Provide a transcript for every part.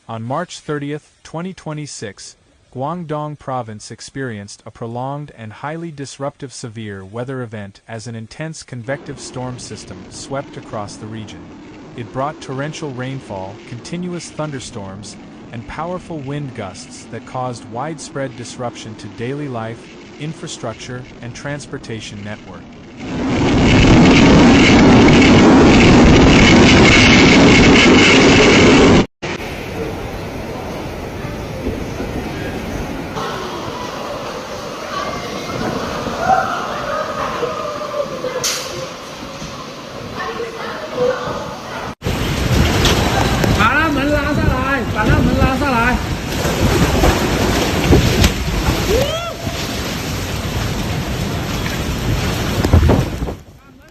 On March 30, 2026, Guangdong Province experienced a prolonged and highly disruptive severe weather event as an intense convective storm system swept across the region. It brought torrential rainfall, continuous thunderstorms, and powerful wind gusts that caused widespread disruption to daily life, infrastructure, and transportation network.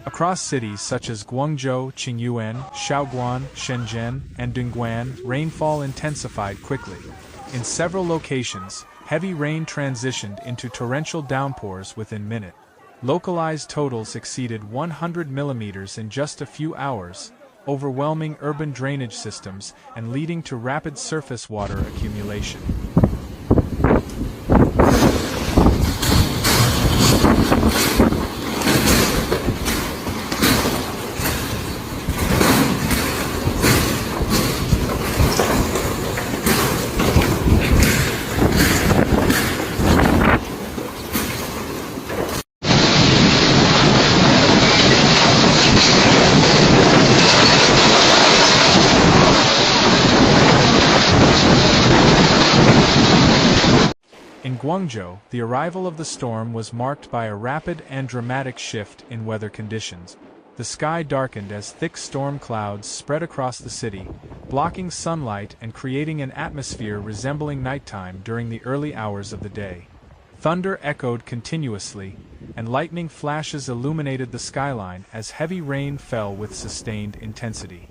Across cities such as Guangzhou, Qingyuan, Shaoguan, Shenzhen, and Dongguan, rainfall intensified quickly. In several locations, heavy rain transitioned into torrential downpours within minutes. Localized totals exceeded 100 millimeters in just a few hours, overwhelming urban drainage systems and leading to rapid surface water accumulation. In Guangzhou, the arrival of the storm was marked by a rapid and dramatic shift in weather conditions. The sky darkened as thick storm clouds spread across the city, blocking sunlight and creating an atmosphere resembling nighttime during the early hours of the day. Thunder echoed continuously, and lightning flashes illuminated the skyline as heavy rain fell with sustained intensity.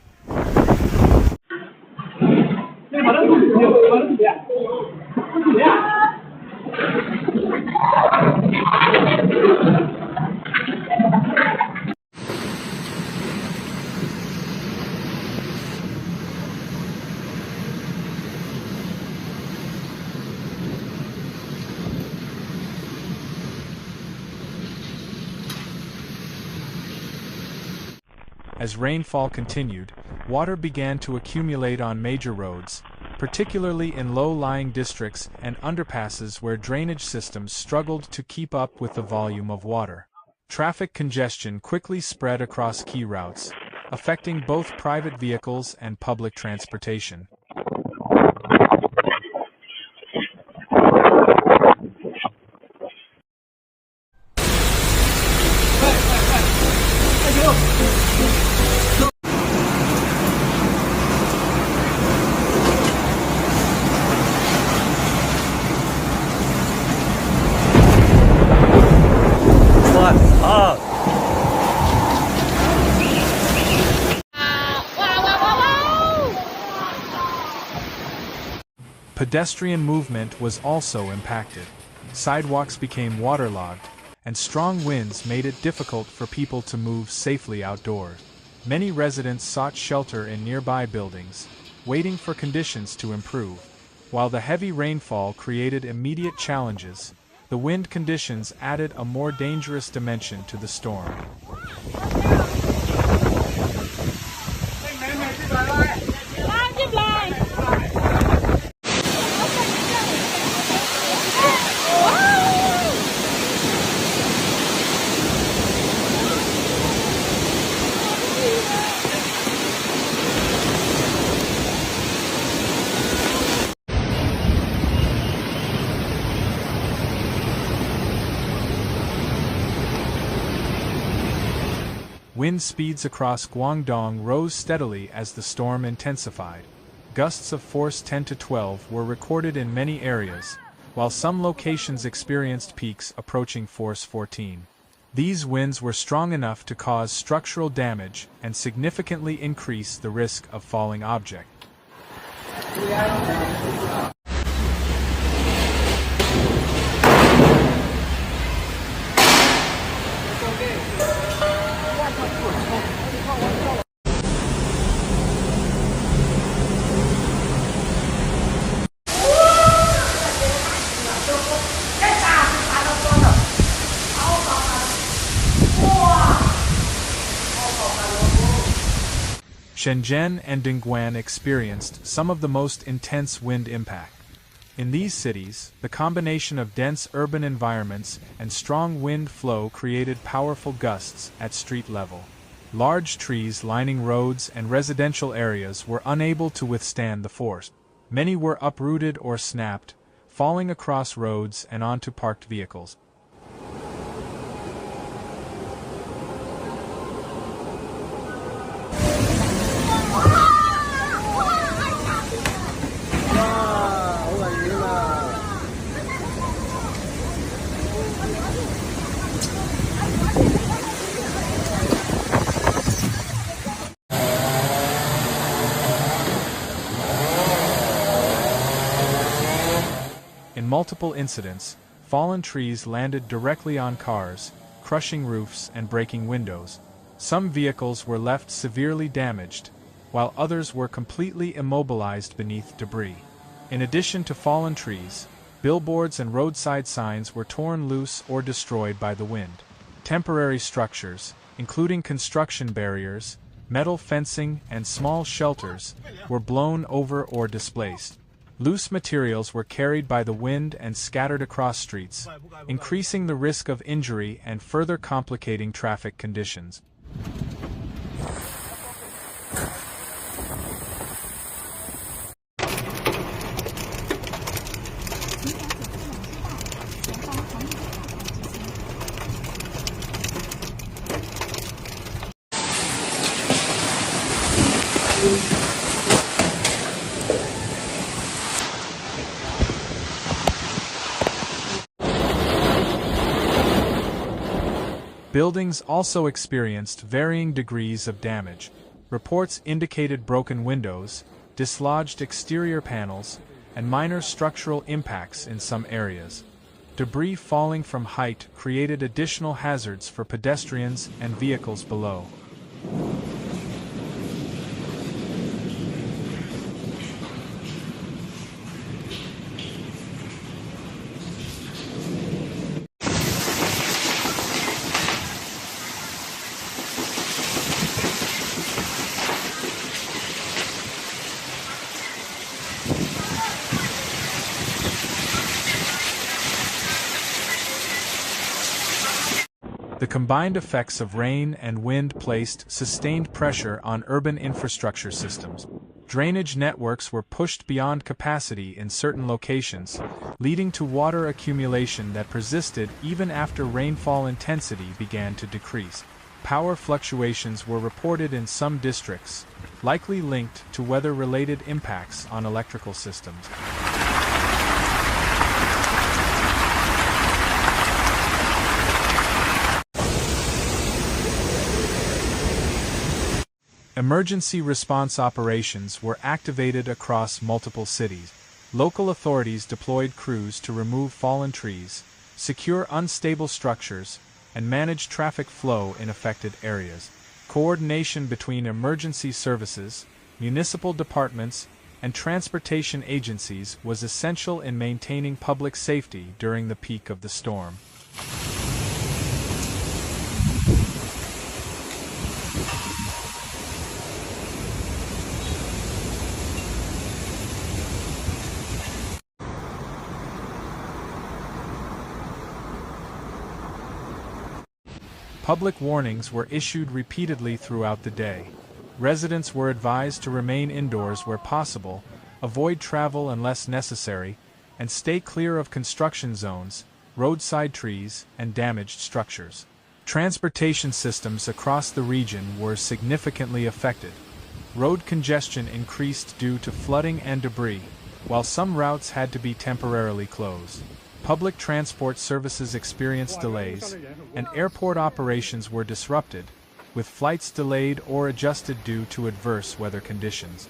As rainfall continued, water began to accumulate on major roads, particularly in low-lying districts and underpasses where drainage systems struggled to keep up with the volume of water. Traffic congestion quickly spread across key routes, affecting both private vehicles and public transportation. Pedestrian movement was also impacted. Sidewalks became waterlogged, and strong winds made it difficult for people to move safely outdoors. Many residents sought shelter in nearby buildings, waiting for conditions to improve. While the heavy rainfall created immediate challenges, the wind conditions added a more dangerous dimension to the storm. Wind speeds across Guangdong rose steadily as the storm intensified. Gusts of force 10 to 12 were recorded in many areas, while some locations experienced peaks approaching force 14. These winds were strong enough to cause structural damage and significantly increase the risk of falling objects. Shenzhen and Dongguan experienced some of the most intense wind impact. In these cities, the combination of dense urban environments and strong wind flow created powerful gusts at street level. Large trees lining roads and residential areas were unable to withstand the force. Many were uprooted or snapped, falling across roads and onto parked vehicles. In multiple incidents, fallen trees landed directly on cars, crushing roofs and breaking windows. Some vehicles were left severely damaged, while others were completely immobilized beneath debris. In addition to fallen trees, billboards and roadside signs were torn loose or destroyed by the wind. Temporary structures, including construction barriers, metal fencing, and small shelters, were blown over or displaced. Loose materials were carried by the wind and scattered across streets, increasing the risk of injury and further complicating traffic conditions. Buildings also experienced varying degrees of damage. Reports indicated broken windows, dislodged exterior panels, and minor structural impacts in some areas. Debris falling from height created additional hazards for pedestrians and vehicles below. The combined effects of rain and wind placed sustained pressure on urban infrastructure systems. Drainage networks were pushed beyond capacity in certain locations, leading to water accumulation that persisted even after rainfall intensity began to decrease. Power fluctuations were reported in some districts, likely linked to weather-related impacts on electrical systems. Emergency response operations were activated across multiple cities. Local authorities deployed crews to remove fallen trees, secure unstable structures, and manage traffic flow in affected areas. Coordination between emergency services, municipal departments, and transportation agencies was essential in maintaining public safety during the peak of the storm. Public warnings were issued repeatedly throughout the day. Residents were advised to remain indoors where possible, avoid travel unless necessary, and stay clear of construction zones, roadside trees, and damaged structures. Transportation systems across the region were significantly affected. Road congestion increased due to flooding and debris, while some routes had to be temporarily closed. Public transport services experienced delays, and airport operations were disrupted, with flights delayed or adjusted due to adverse weather conditions.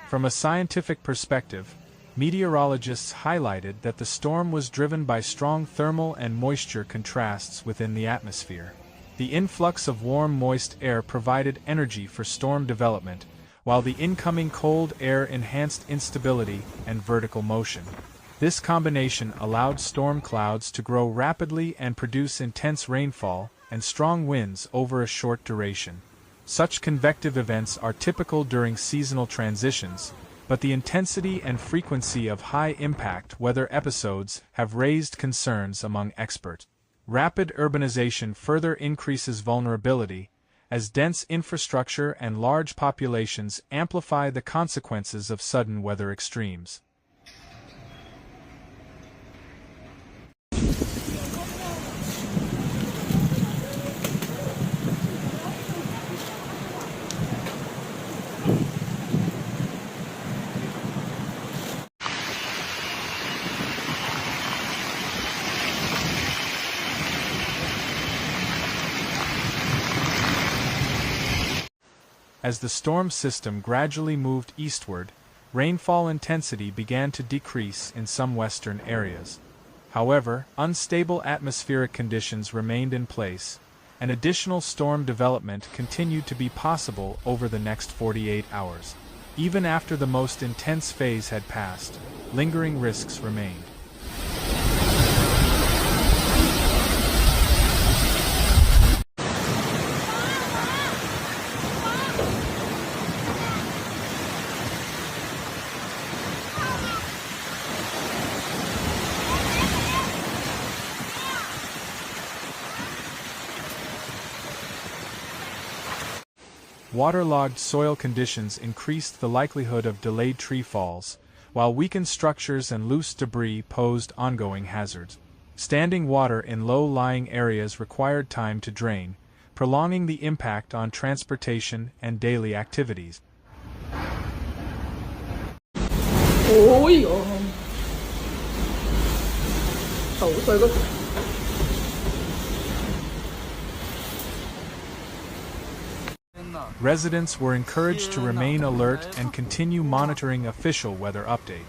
From a scientific perspective, Meteorologists highlighted that the storm was driven by strong thermal and moisture contrasts within the atmosphere. The influx of warm, moist air provided energy for storm development, while the incoming cold air enhanced instability and vertical motion. This combination allowed storm clouds to grow rapidly and produce intense rainfall and strong winds over a short duration. Such convective events are typical during seasonal transitions, but the intensity and frequency of high-impact weather episodes have raised concerns among experts. Rapid urbanization further increases vulnerability, as dense infrastructure and large populations amplify the consequences of sudden weather extremes. As the storm system gradually moved eastward, rainfall intensity began to decrease in some western areas. However, unstable atmospheric conditions remained in place, and additional storm development continued to be possible over the next 48 hours. Even after the most intense phase had passed, lingering risks remained. Waterlogged soil conditions increased the likelihood of delayed tree falls, while weakened structures and loose debris posed ongoing hazards. Standing water in low-lying areas required time to drain, prolonging the impact on transportation and daily activities. Residents were encouraged to remain alert and continue monitoring official weather updates.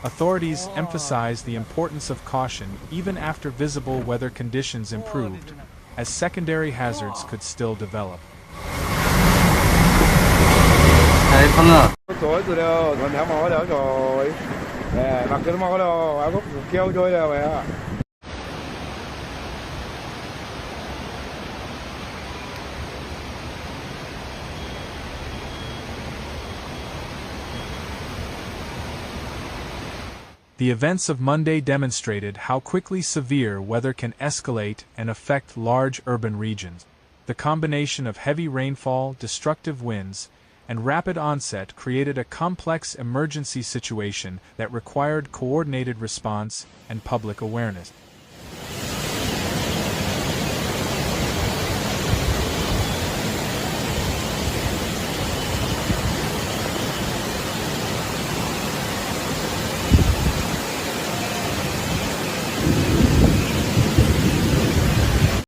Authorities emphasized the importance of caution even after visible weather conditions improved, as secondary hazards could still develop. The events of Monday demonstrated how quickly severe weather can escalate and affect large urban regions. The combination of heavy rainfall, destructive winds, and rapid onset created a complex emergency situation that required coordinated response and public awareness.